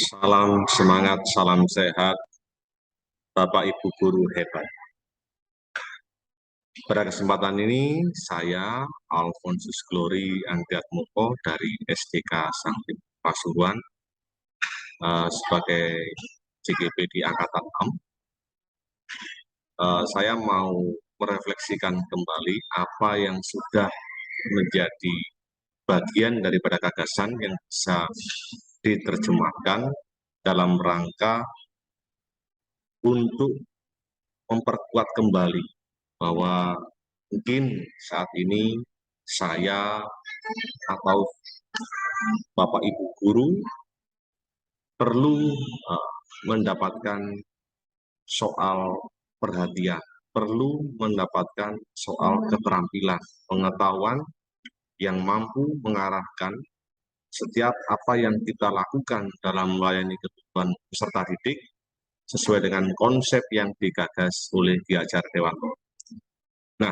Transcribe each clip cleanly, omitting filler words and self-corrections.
Salam semangat, salam sehat, Bapak Ibu guru hebat. Pada kesempatan ini, saya Alfonsus Glory Anggiatmoko dari SDK Sangti Pasuruan sebagai CGP di Angkatan 6. Saya mau merefleksikan kembali apa yang sudah menjadi bagian daripada gagasan yang bisa diterjemahkan dalam rangka untuk memperkuat kembali bahwa mungkin saat ini saya atau Bapak Ibu guru perlu mendapatkan soal perhatian, perlu mendapatkan soal keterampilan, pengetahuan yang mampu mengarahkan setiap apa yang kita lakukan dalam melayani kebutuhan peserta didik sesuai dengan konsep yang digagas oleh Ki Hajar Dewantoro. Nah,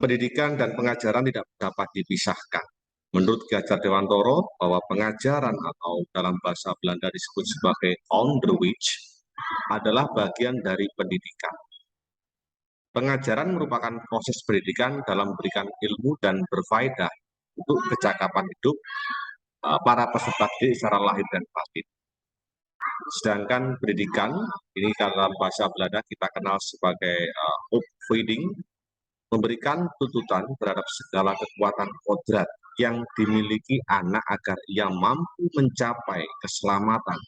pendidikan dan pengajaran tidak dapat dipisahkan. Menurut Ki Hajar Dewantoro, bahwa pengajaran atau dalam bahasa Belanda disebut sebagai onderwijs adalah bagian dari pendidikan. Pengajaran merupakan proses pendidikan dalam memberikan ilmu dan berfaedah untuk kecakapan hidup para peserta didik secara lahir dan batin. Sedangkan pendidikan, ini dalam bahasa Belanda kita kenal sebagai opvoeding, memberikan tuntutan terhadap segala kekuatan kodrat yang dimiliki anak agar ia mampu mencapai keselamatan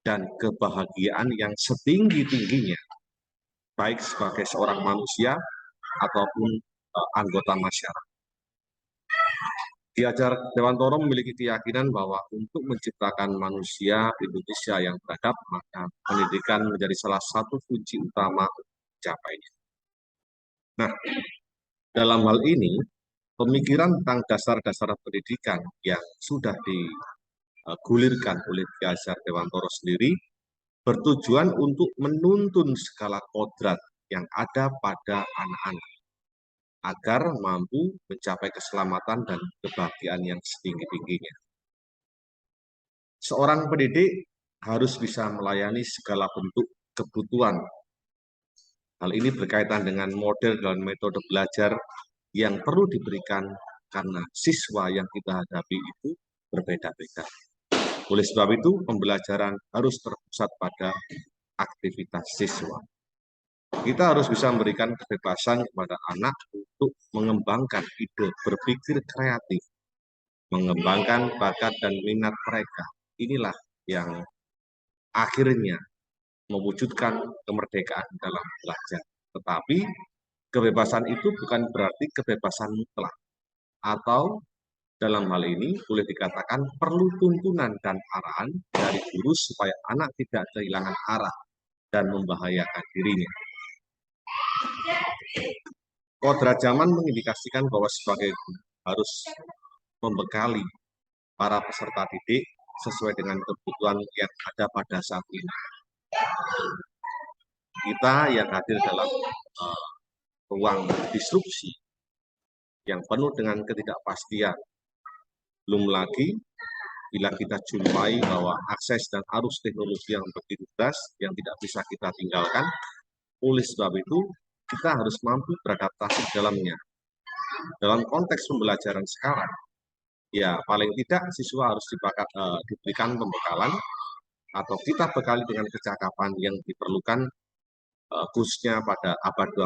dan kebahagiaan yang setinggi-tingginya, baik sebagai seorang manusia ataupun anggota masyarakat. Ki Hajar Dewantoro memiliki keyakinan bahwa untuk menciptakan manusia Indonesia yang beradab, maka pendidikan menjadi salah satu kunci utama untuk mencapainya. Nah, dalam hal ini, pemikiran tentang dasar-dasar pendidikan yang sudah digulirkan oleh Ki Hajar Dewantoro sendiri bertujuan untuk menuntun segala kodrat yang ada pada anak-anak agar mampu mencapai keselamatan dan kebahagiaan yang setinggi-tingginya. Seorang pendidik harus bisa melayani segala bentuk kebutuhan. Hal ini berkaitan dengan model dan metode belajar yang perlu diberikan karena siswa yang kita hadapi itu berbeda-beda. Oleh sebab itu, pembelajaran harus terpusat pada aktivitas siswa. Kita harus bisa memberikan kebebasan kepada anak untuk mengembangkan ide berpikir kreatif, mengembangkan bakat dan minat mereka. Inilah yang akhirnya mewujudkan kemerdekaan dalam belajar. Tetapi kebebasan itu bukan berarti kebebasan mutlak, atau dalam hal ini boleh dikatakan perlu tuntunan dan arahan dari guru supaya anak tidak kehilangan arah dan membahayakan dirinya. Kodrat zaman mengindikasikan bahwa sebagai guru harus membekali para peserta didik sesuai dengan kebutuhan yang ada pada saat ini. Kita yang hadir dalam ruang disrupsi yang penuh dengan ketidakpastian, belum lagi bila kita jumpai bahwa akses dan arus teknologi yang begitu deras yang tidak bisa kita tinggalkan. Oleh sebab itu, kita harus mampu beradaptasi di dalamnya. Dalam konteks pembelajaran sekarang, ya paling tidak siswa harus diberikan pembekalan atau kita bekali dengan kecakapan yang diperlukan khususnya pada abad 21.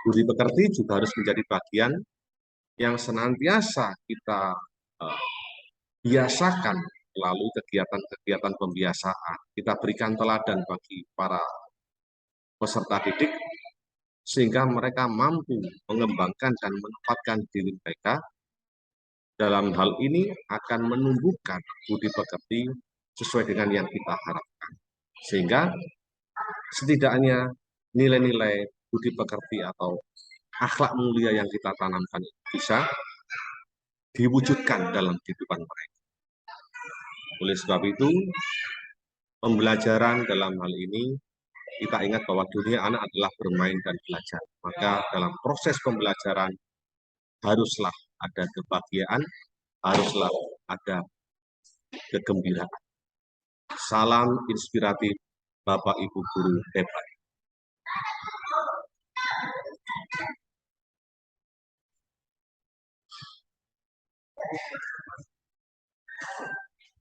Budi pekerti juga harus menjadi bagian yang senantiasa kita biasakan melalui kegiatan-kegiatan pembiasaan. Kita berikan teladan bagi para peserta didik sehingga mereka mampu mengembangkan dan menempatkan diri mereka. Dalam hal ini akan menumbuhkan budi pekerti sesuai dengan yang kita harapkan. Sehingga setidaknya nilai-nilai budi pekerti atau akhlak mulia yang kita tanamkan bisa diwujudkan dalam kehidupan mereka. Oleh sebab itu, pembelajaran dalam hal ini, kita ingat bahwa dunia anak adalah bermain dan belajar. Maka dalam proses pembelajaran haruslah ada kebahagiaan, haruslah ada kegembiraan. Salam inspiratif Bapak Ibu guru hebat.